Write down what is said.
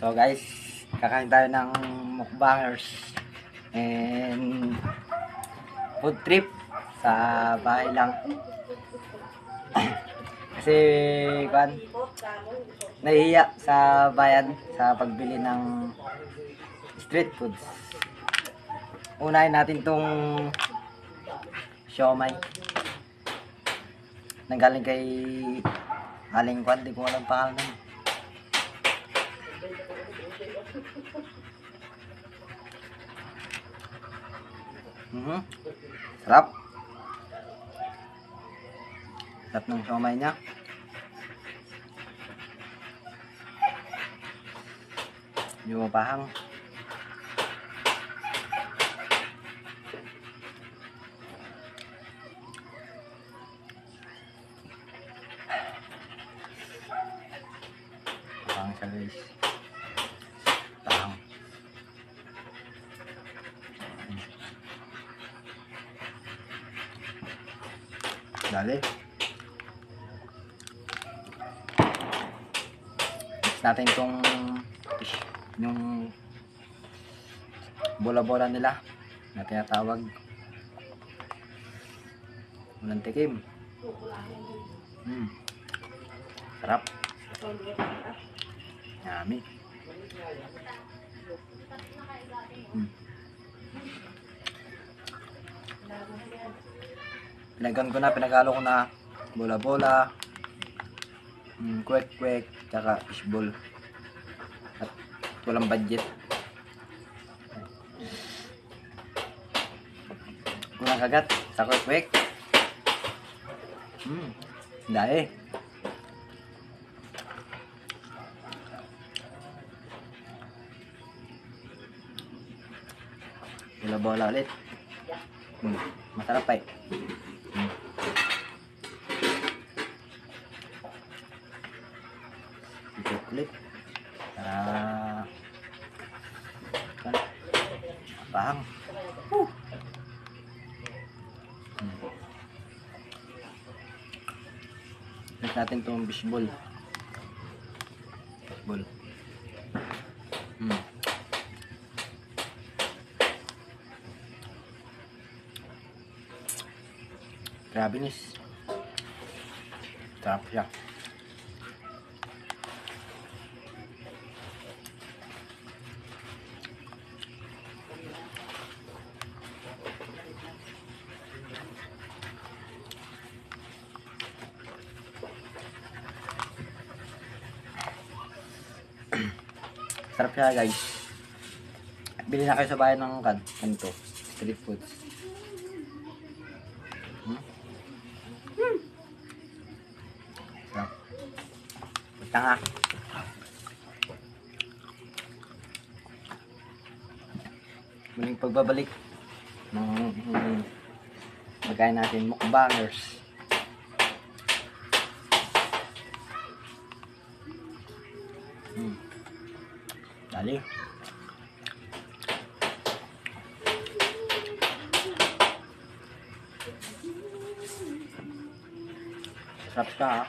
So guys, kakain tayo ng mukbangers and food trip sa bahay lang. Kasi nahihiya sa bayan sa pagbili ng street foods. Unahin natin tong siomay. Nanggaling kay Aling Kwan, di ko alam pangalan nun. Sarap. Sarap ng siomay niya. Yung mapahang. Pahang siya guys. Pahang. Dali. Mix natin itong yung bola-bola nila na tinatawag walang tikim. Sarap. Yummy. Pinagalo ko na bola-bola, kwek-kwek, tsaka fishball. At walang budget. Unang kagat sa kwek-kwek. Dahil. Bola-bola ulit. Masarap pa eh. Ikot ulit. Para pahang. Next natin itong fishball. Fishball. Grabe nis. Sarap siya. Sarap siya guys. Bili na kayo sa bayan ng kanto. Street foods. Sarap. Basta nga. Muling pagbabalik ng pagkain natin mukbangers. Dali. Sarap ka ha.